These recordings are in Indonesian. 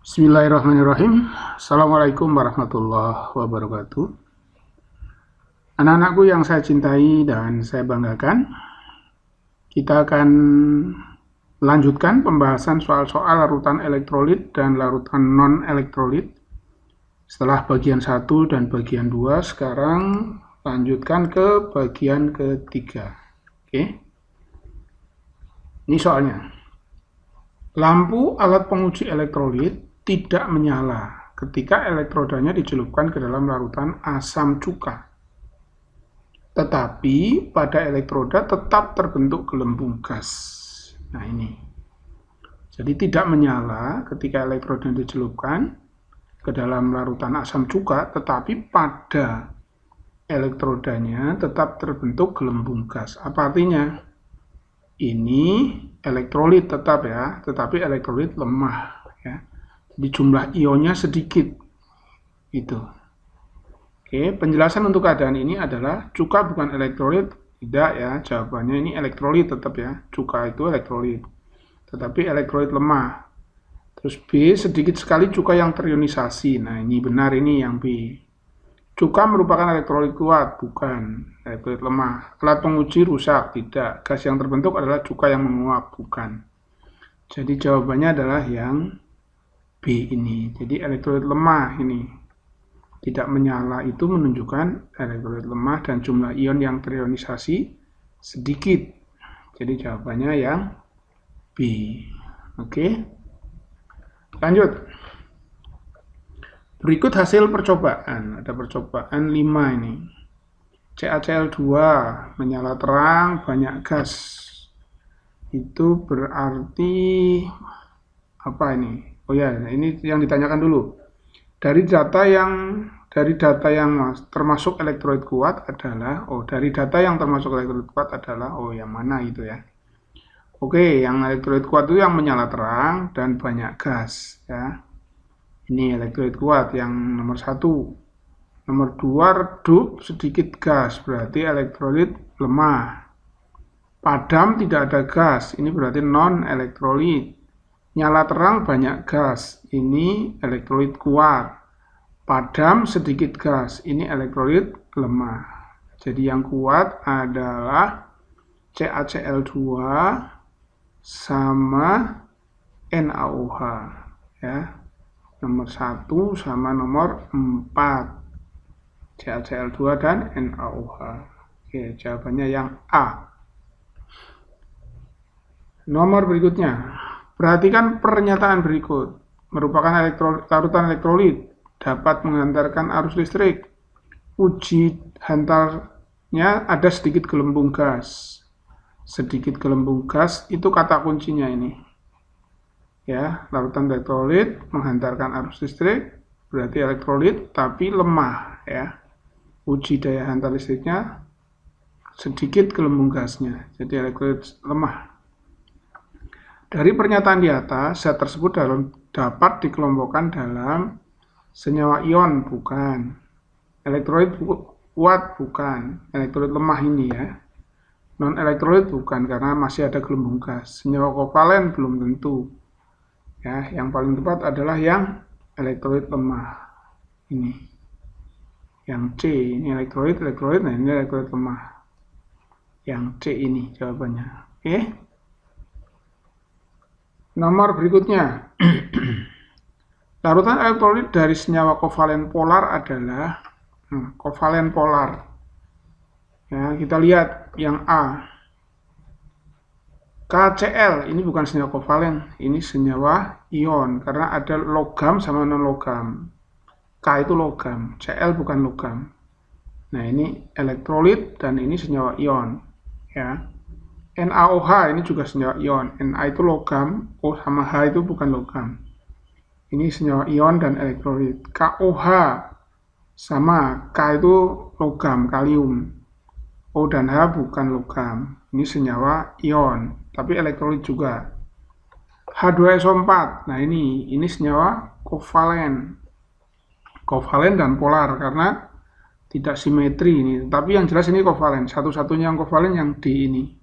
Bismillahirrahmanirrahim. Assalamualaikum warahmatullahi wabarakatuh. Anak-anakku yang saya cintai dan saya banggakan, kita akan lanjutkan pembahasan soal-soal larutan elektrolit dan larutan non-elektrolit. Setelah bagian 1 dan bagian 2, sekarang lanjutkan ke bagian ketiga. Oke. Ini soalnya. Lampu alat penguji elektrolit tidak menyala ketika elektrodanya dicelupkan ke dalam larutan asam cuka. Tetapi pada elektroda tetap terbentuk gelembung gas. Nah ini. Jadi tidak menyala ketika elektroda dicelupkan ke dalam larutan asam cuka, tetapi pada elektrodanya tetap terbentuk gelembung gas. Apa artinya? Ini elektrolit tetap ya, tetapi elektrolit lemah ya. Jadi jumlah ionnya sedikit. Itu. Oke, penjelasan untuk keadaan ini adalah cuka bukan elektrolit. Tidak ya, jawabannya ini elektrolit tetap ya. Cuka itu elektrolit. Tetapi elektrolit lemah. Terus B, sedikit sekali cuka yang terionisasi. Nah, ini benar, ini yang B. Cuka merupakan elektrolit kuat, bukan elektrolit lemah. Alat penguji rusak, tidak. Gas yang terbentuk adalah cuka yang menguap, bukan. Jadi jawabannya adalah yang B ini. Jadi elektrolit lemah ini. Tidak menyala itu menunjukkan elektrolit lemah dan jumlah ion yang terionisasi sedikit. Jadi jawabannya yang B. Oke. Lanjut. Berikut hasil percobaan. Ada percobaan 5 ini. CaCl2 menyala terang, banyak gas. Itu berarti apa ini? Oh ya, ini yang ditanyakan dulu. Dari data yang termasuk elektrolit kuat adalah, yang mana itu ya? Oke, yang elektrolit kuat itu yang menyala terang dan banyak gas ya. Ini elektrolit kuat yang nomor 1. Nomor 2, redup sedikit gas, berarti elektrolit lemah. Padam tidak ada gas, ini berarti non-elektrolit. Nyala terang banyak gas, ini elektrolit kuat. Padam sedikit gas, ini elektrolit lemah. Jadi yang kuat adalah CaCl2 sama NaOH ya. Nomor 1 sama nomor 4. CaCl2 dan NaOH. Oke, jawabannya yang A. Nomor berikutnya. Perhatikan pernyataan berikut. Merupakan larutan elektrolit. Dapat menghantarkan arus listrik. Uji hantarnya ada sedikit gelembung gas. Sedikit gelembung gas itu kata kuncinya ini. Ya, larutan elektrolit menghantarkan arus listrik, berarti elektrolit tapi lemah ya. Uji daya hantar listriknya sedikit gelembung gasnya, jadi elektrolit lemah. Dari pernyataan di atas, zat tersebut dapat dikelompokkan dalam senyawa ion, bukan. Elektrolit kuat, bukan. Elektrolit lemah ini ya. Non-elektrolit bukan, karena masih ada gelembung gas. Senyawa kovalen belum tentu. Ya, yang paling tepat adalah yang elektrolit lemah. Ini. Yang C, ini elektrolit, nah ini elektrolit lemah. Yang C ini jawabannya. Oke. Nomor berikutnya. Larutan elektrolit dari senyawa kovalen polar adalah kovalen polar. Ya, kita lihat yang A. KCl ini bukan senyawa kovalen, ini senyawa ion karena ada logam sama non logam. K itu logam, Cl bukan logam. Nah, ini elektrolit dan ini senyawa ion, ya. NaOH ini juga senyawa ion. Na itu logam, O sama H itu bukan logam. Ini senyawa ion dan elektrolit. KOH sama K itu logam, kalium. O dan H bukan logam. Ini senyawa ion, tapi elektrolit juga. H2SO4. Nah, ini senyawa kovalen. Kovalen dan polar karena tidak simetri ini. Tapi yang jelas ini kovalen. Satu-satunya yang kovalen yang D ini.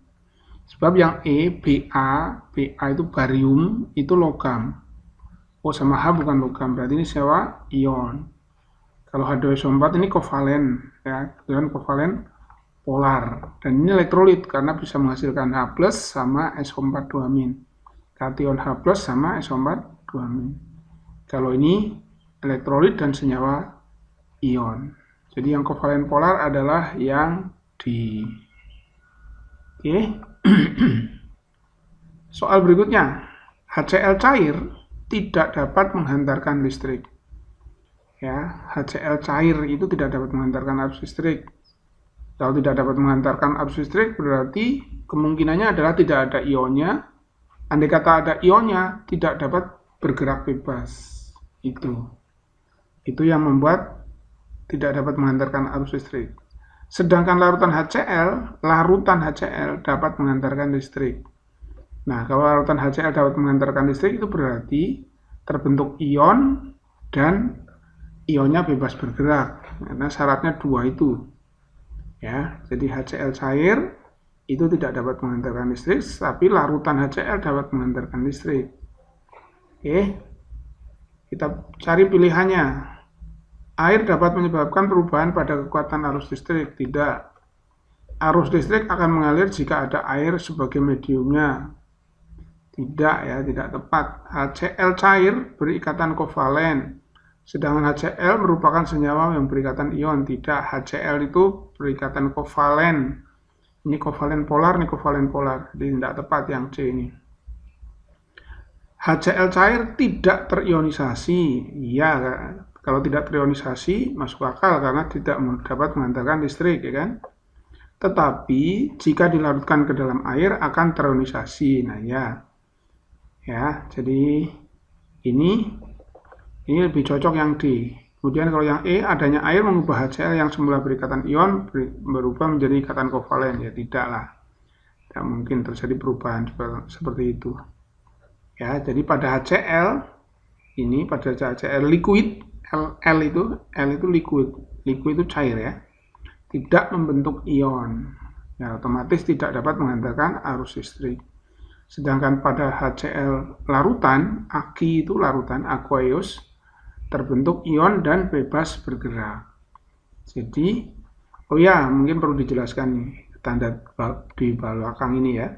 Sebab yang E, Ba itu barium, itu logam. O sama H bukan logam, berarti ini senyawa ion. Kalau H2SO4 ini kovalen, ya, kemudian kovalen polar. Dan ini elektrolit karena bisa menghasilkan H+ sama SO4 2-. Kation H+ sama SO4 2-. Kalau ini elektrolit dan senyawa ion. Jadi yang kovalen polar adalah yang D. Oke. Soal berikutnya, HCl cair tidak dapat menghantarkan listrik. Ya, HCl cair itu tidak dapat menghantarkan arus listrik. Kalau tidak dapat menghantarkan arus listrik berarti kemungkinannya adalah tidak ada ionnya. Andai kata ada ionnya, tidak dapat bergerak bebas. Itu yang membuat tidak dapat menghantarkan arus listrik. Sedangkan larutan HCl dapat menghantarkan listrik. Nah, kalau larutan HCl dapat menghantarkan listrik itu berarti terbentuk ion dan ionnya bebas bergerak. Karena syaratnya 2 itu. Ya, jadi HCl cair itu tidak dapat menghantarkan listrik, tapi larutan HCl dapat menghantarkan listrik. Oke. Kita cari pilihannya. Air dapat menyebabkan perubahan pada kekuatan arus listrik? Tidak. Arus listrik akan mengalir jika ada air sebagai mediumnya. Tidak, ya, tidak tepat. HCl cair berikatan kovalen, sedangkan HCl merupakan senyawa yang berikatan ion. Tidak, HCl itu berikatan kovalen. Ini kovalen polar, ini kovalen polar. Jadi tidak tepat yang C ini. HCl cair tidak terionisasi. Iya, kalau tidak terionisasi masuk akal karena tidak dapat menghantarkan listrik, ya kan? Tetapi jika dilarutkan ke dalam air akan terionisasi. Nah, ya, jadi ini lebih cocok yang D. Kemudian kalau yang E, adanya air mengubah HCl yang semula berikatan ion berubah menjadi ikatan kovalen. Ya, tidaklah. Tidak mungkin terjadi perubahan seperti itu. Ya, jadi pada HCl ini, pada HCl liquid, L itu liquid itu cair, ya, tidak membentuk ion, ya, otomatis tidak dapat menghantarkan arus listrik. Sedangkan pada HCl larutan, Aq itu larutan, aqueous, terbentuk ion dan bebas bergerak. Jadi, oh ya, mungkin perlu dijelaskan nih tanda di belakang ini, ya.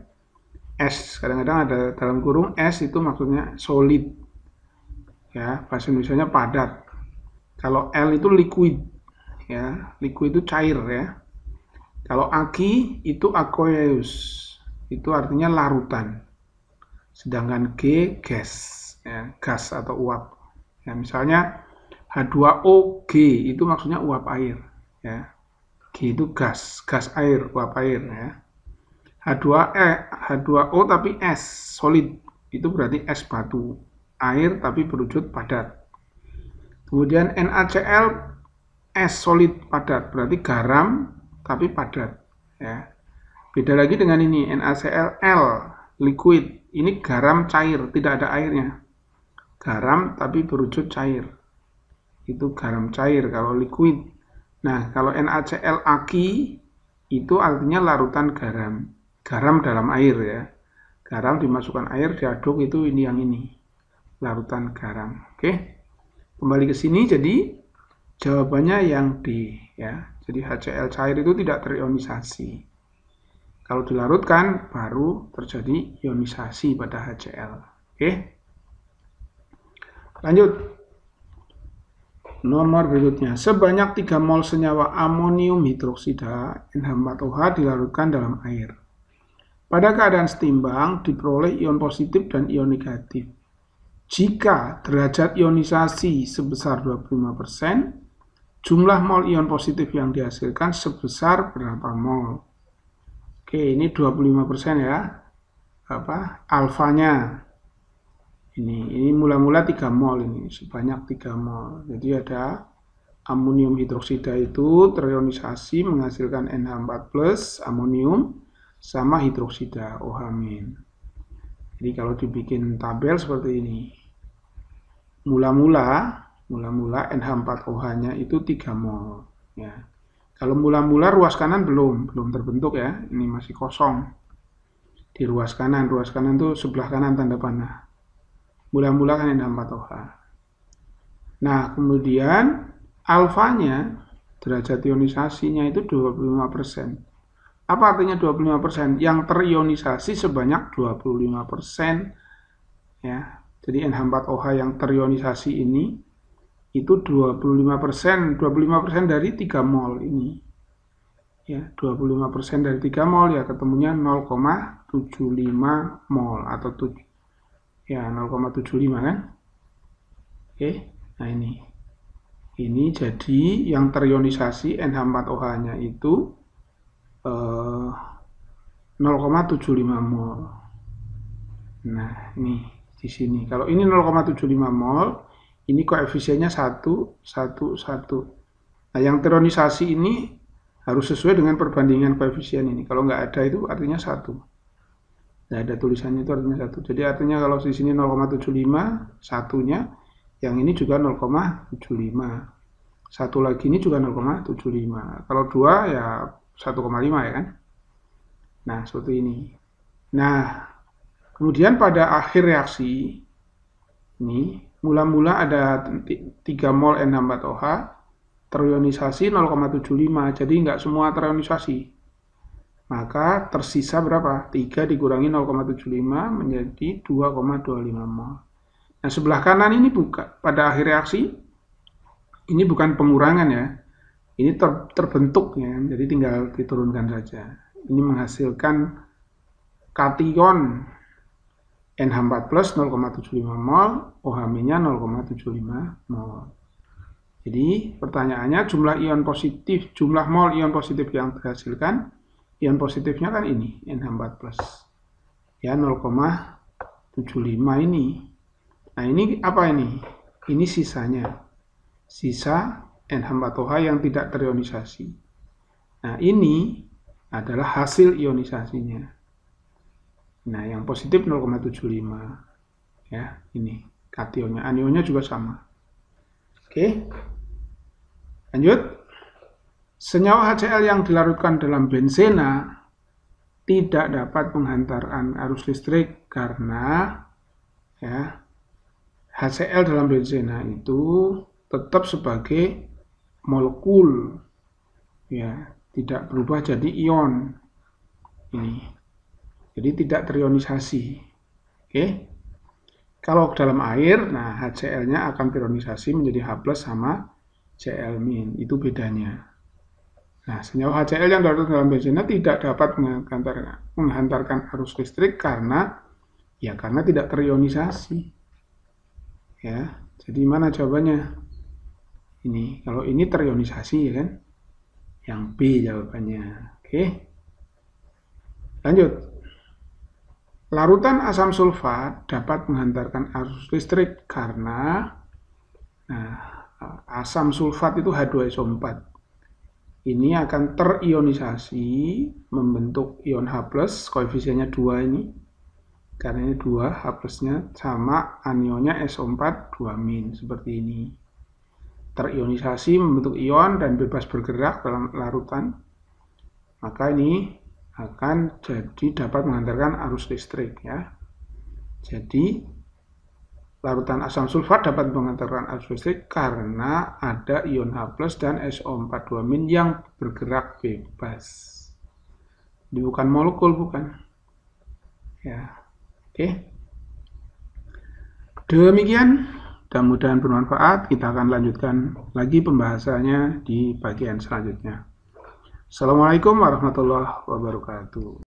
S, kadang-kadang ada dalam kurung S itu maksudnya solid, ya, bahasa Indonesianya padat. Kalau L itu liquid, ya, liquid itu cair, ya. Kalau Aq itu aqueous, itu artinya larutan. Sedangkan G gas, ya, gas atau uap. Ya, misalnya H2O G itu maksudnya uap air, ya. G itu gas air, uap air, ya. H2O tapi S, solid, itu berarti es batu, air tapi berwujud padat. Kemudian NaCl, S solid padat, berarti garam tapi padat, ya. Beda lagi dengan ini, NaCl L liquid, ini garam cair, tidak ada airnya. Garam tapi berwujud cair, itu garam cair kalau liquid. Nah, kalau NaCl Aq itu artinya larutan garam. Garam dalam air, ya. Garam dimasukkan air, diaduk, itu ini yang ini. Larutan garam. Oke. Kembali ke sini, jadi jawabannya yang D, ya. Jadi HCl cair itu tidak terionisasi. Kalau dilarutkan baru terjadi ionisasi pada HCl. Oke. Lanjut. Nomor berikutnya, sebanyak 3 mol senyawa amonium hidroksida NH4OH dilarutkan dalam air. Pada keadaan setimbang diperoleh ion positif dan ion negatif. Jika derajat ionisasi sebesar 25%, jumlah mol ion positif yang dihasilkan sebesar berapa mol? Oke, ini 25% ya. Alfanya. Ini mula-mula 3 mol ini, sebanyak 3 mol. Jadi ada amonium hidroksida itu terionisasi menghasilkan NH4+ amonium sama hidroksida OH-. Jadi kalau dibikin tabel seperti ini, mula-mula NH4OH-nya itu 3 mol, ya. Kalau mula-mula ruas kanan belum terbentuk, ya. Ini masih kosong. Di ruas kanan itu sebelah kanan tanda panah. Mula-mula kan N64OH. Nah, kemudian alfanya, derajat ionisasinya itu 25%. Apa artinya 25%? Yang terionisasi sebanyak 25%. Ya, jadi NH4OH yang terionisasi ini itu 25%. 25% dari 3 mol ini. Ya, 25% dari 3 mol ya ketemunya 0,75 mol atau 0,75 kan? Oke, nah ini jadi yang terionisasi NH4OH-nya itu 0,75 mol. Nah, ini di sini. Kalau ini 0,75 mol, ini koefisiennya 1, 1, 1. Nah, yang terionisasi ini harus sesuai dengan perbandingan koefisien ini. Kalau nggak ada itu artinya 1. Nggak ada tulisannya itu artinya 1. Jadi artinya kalau di sini 0,75, satunya, yang ini juga 0,75. Satu lagi ini juga 0,75. Kalau 2 ya 1,5 ya kan. Nah, seperti ini. Nah, kemudian pada akhir reaksi, ini mula-mula ada 3 mol N64OH, terionisasi 0,75, jadi nggak semua terionisasi. Maka tersisa berapa? 3 dikurangi 0,75 menjadi 2,25 mol. Nah, sebelah kanan ini bukan, pada akhir reaksi, ini bukan pengurangan ya, ini terbentuk ya, jadi tinggal diturunkan saja. Ini menghasilkan kation NH4 plus 0,75 mol, OH-nya 0,75 mol. Jadi pertanyaannya jumlah ion positif, jumlah mol ion positif yang dihasilkan, ion positifnya kan ini, NH4 plus. Ya 0,75 ini. Nah ini apa ini? Ini sisanya. Sisa NH4OH yang tidak terionisasi. Nah ini adalah hasil ionisasinya. Nah yang positif 0,75. Ya ini kationnya, anionnya juga sama. Oke. Lanjut, senyawa HCl yang dilarutkan dalam benzena tidak dapat menghantarkan arus listrik karena ya HCl dalam benzena itu tetap sebagai molekul, ya tidak berubah jadi ion ini, jadi tidak terionisasi. Oke, kalau dalam air, nah HCl-nya akan terionisasi menjadi H+ sama Cl-, itu bedanya. Nah, senyawa HCl yang dilarutkan dalam benzena tidak dapat menghantarkan arus listrik karena tidak terionisasi. Ya, jadi mana jawabannya? Ini, kalau ini terionisasi ya kan? Yang B jawabannya. Oke. Lanjut. Larutan asam sulfat dapat menghantarkan arus listrik karena asam sulfat itu H2SO4. Ini akan terionisasi membentuk ion H+, koefisiennya 2 ini. Karena ini 2, H+-nya sama anionnya SO4 2-, seperti ini. Terionisasi membentuk ion dan bebas bergerak dalam larutan. Maka ini akan jadi dapat menghantarkan arus listrik ya. Jadi larutan asam sulfat dapat menghantarkan arus listrik karena ada ion H+ dan SO4 2- yang bergerak bebas. Ini bukan molekul, bukan. Ya. Oke. Demikian, mudah-mudahan bermanfaat. Kita akan lanjutkan lagi pembahasannya di bagian selanjutnya. Assalamualaikum warahmatullahi wabarakatuh.